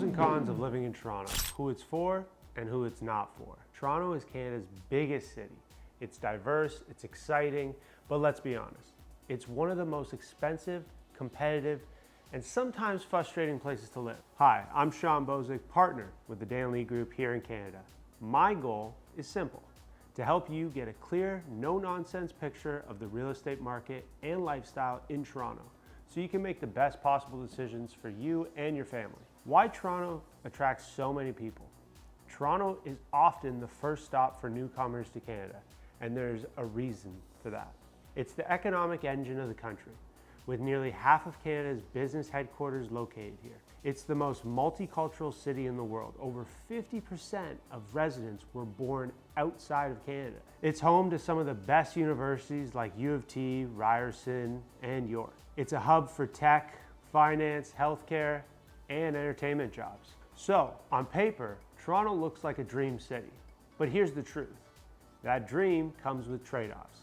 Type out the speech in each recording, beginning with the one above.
Pros and cons of living in Toronto, who it's for and who it's not for. Toronto is Canada's biggest city. It's diverse, it's exciting, but let's be honest, it's one of the most expensive, competitive, and sometimes frustrating places to live. Hi, I'm Sean Bozick, partner with the Danlee Group here in Canada. My goal is simple, to help you get a clear, no-nonsense picture of the real estate market and lifestyle in Toronto, so you can make the best possible decisions for you and your family. Why Toronto attracts so many people? Toronto is often the first stop for newcomers to Canada, and there's a reason for that. It's the economic engine of the country, with nearly half of Canada's business headquarters located here. It's the most multicultural city in the world. Over 50% of residents were born outside of Canada. It's home to some of the best universities like U of T, Ryerson, and York. It's a hub for tech, finance, healthcare, and entertainment jobs. So, on paper, Toronto looks like a dream city. But here's the truth. That dream comes with trade-offs.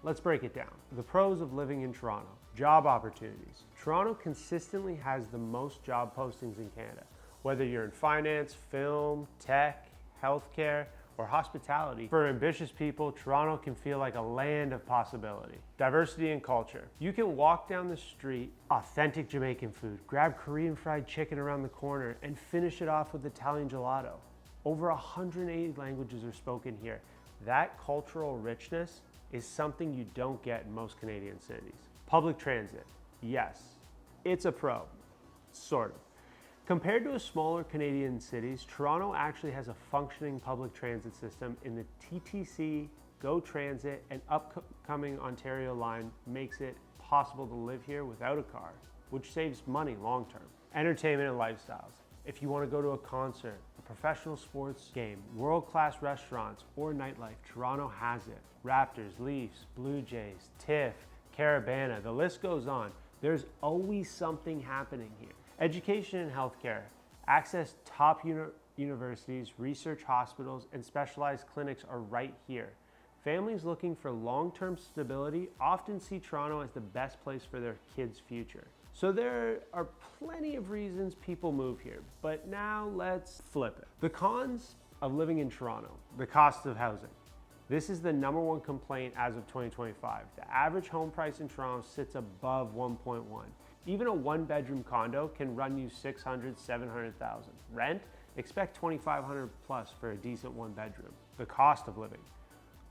Let's break it down. The pros of living in Toronto. Job opportunities. Toronto consistently has the most job postings in Canada. Whether you're in finance, film, tech, healthcare, or hospitality, for ambitious people, Toronto can feel like a land of possibility. Diversity and culture. You can walk down the street, authentic Jamaican food, grab Korean fried chicken around the corner, and finish it off with Italian gelato. Over 180 languages are spoken here. That cultural richness is something you don't get in most Canadian cities. Public transit. Yes, it's a pro, sort of. Compared to smaller Canadian cities, Toronto actually has a functioning public transit system in the TTC, GO Transit, and upcoming Ontario line makes it possible to live here without a car, which saves money long term. Entertainment and lifestyles. If you want to go to a concert, a professional sports game, world-class restaurants, or nightlife, Toronto has it. Raptors, Leafs, Blue Jays, TIFF, Carabana, the list goes on. There's always something happening here. Education and healthcare. Access top universities, research hospitals, and specialized clinics are right here. Families looking for long-term stability often see Toronto as the best place for their kids' future. So there are plenty of reasons people move here, but now let's flip it. The cons of living in Toronto, the cost of housing. This is the #1 complaint as of 2025. The average home price in Toronto sits above 1.1. Even a one-bedroom condo can run you $600,000, $700,000. Rent? Expect $2,500 plus for a decent one-bedroom. The cost of living.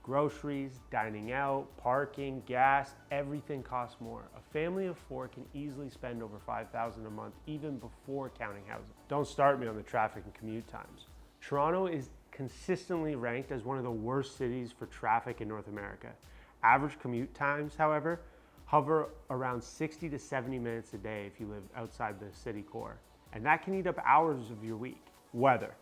Groceries, dining out, parking, gas, everything costs more. A family of 4 can easily spend over $5,000 a month, even before counting housing. Don't start me on the traffic and commute times. Toronto is consistently ranked as one of the worst cities for traffic in North America. Average commute times, however, hover around 60 to 70 minutes a day if you live outside the city core. And that can eat up hours of your week. Weather.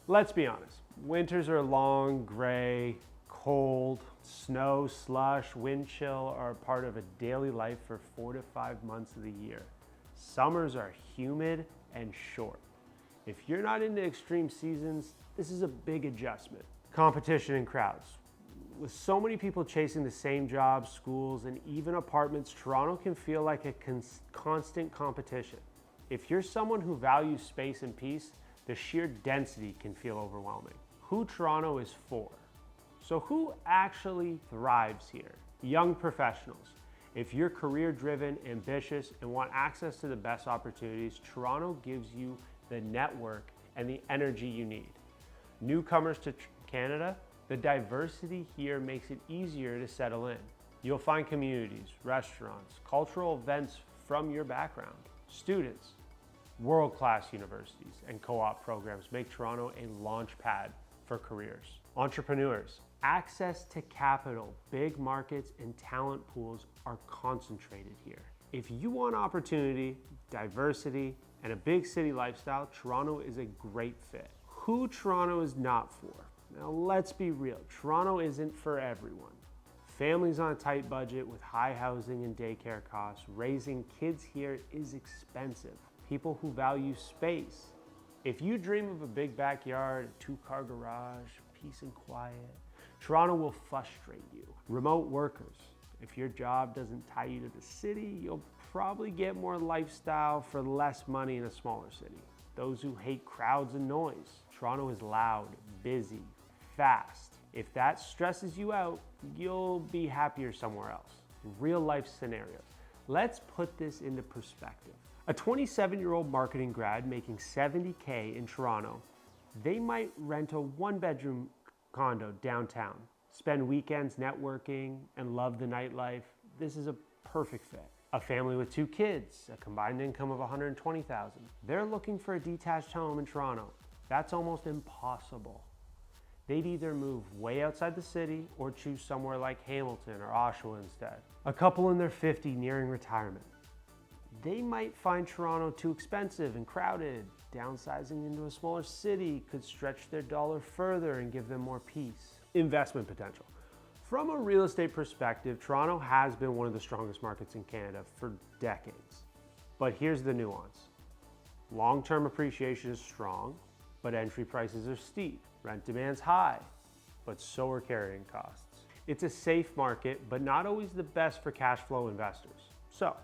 Let's be honest. Winters are long, gray, cold. Snow, slush, wind chill are part of a daily life for 4 to 5 months of the year. Summers are humid and short. If you're not into extreme seasons, this is a big adjustment. Competition and crowds. With so many people chasing the same jobs, schools, and even apartments, Toronto can feel like a constant competition. If you're someone who values space and peace, the sheer density can feel overwhelming. Who Toronto is for. So who actually thrives here? Young professionals. If you're career-driven, ambitious, and want access to the best opportunities, Toronto gives you the network and the energy you need. Newcomers to Canada, the diversity here makes it easier to settle in. You'll find communities, restaurants, cultural events from your background. Students, world-class universities, and co-op programs make Toronto a launch pad for careers. Entrepreneurs, access to capital, big markets, and talent pools are concentrated here. If you want opportunity, diversity, and a big city lifestyle, Toronto is a great fit. Who Toronto is not for? Now let's be real, Toronto isn't for everyone. Families on a tight budget with high housing and daycare costs, raising kids here is expensive. People who value space. If you dream of a big backyard, a 2-car garage, peace and quiet, Toronto will frustrate you. Remote workers. If your job doesn't tie you to the city, you'll probably get more lifestyle for less money in a smaller city. those who hate crowds and noise. Toronto is loud, busy, fast. If that stresses you out, you'll be happier somewhere else. Real life scenarios. Let's put this into perspective. A 27-year-old marketing grad making $70K in Toronto, they might rent a one-bedroom condo downtown, spend weekends networking, and love the nightlife. This is a perfect fit. A family with 2 kids, a combined income of $120,000. They're looking for a detached home in Toronto. That's almost impossible. They'd either move way outside the city or choose somewhere like Hamilton or Oshawa instead. A couple in their 50s nearing retirement. They might find Toronto too expensive and crowded. Downsizing into a smaller city could stretch their dollar further and give them more peace. Investment potential. From a real estate perspective, Toronto has been one of the strongest markets in Canada for decades. But here's the nuance. Long-term appreciation is strong, but entry prices are steep. Rent demand's high, but so are carrying costs. It's a safe market, but not always the best for cash flow investors. So,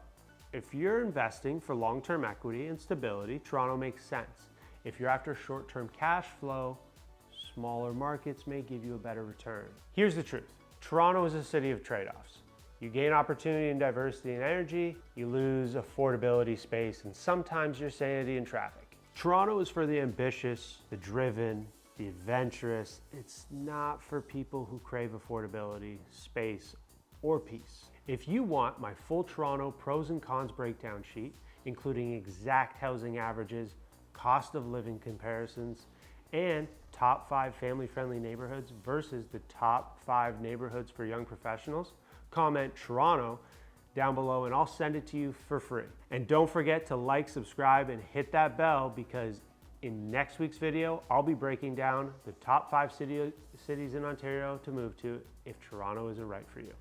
if you're investing for long-term equity and stability, Toronto makes sense. If you're after short-term cash flow, smaller markets may give you a better return. Here's the truth. Toronto is a city of trade-offs. You gain opportunity and diversity and energy, you lose affordability, space, and sometimes your sanity and traffic. Toronto is for the ambitious, the driven, the adventurous. It's not for people who crave affordability, space, or peace. If you want my full Toronto pros and cons breakdown sheet, including exact housing averages, cost of living comparisons, and top 5 family-friendly neighborhoods versus the top 5 neighborhoods for young professionals, comment Toronto down below and I'll send it to you for free. And don't forget to like, subscribe, and hit that bell because in next week's video, I'll be breaking down the top 5 cities in Ontario to move to if Toronto isn't right for you.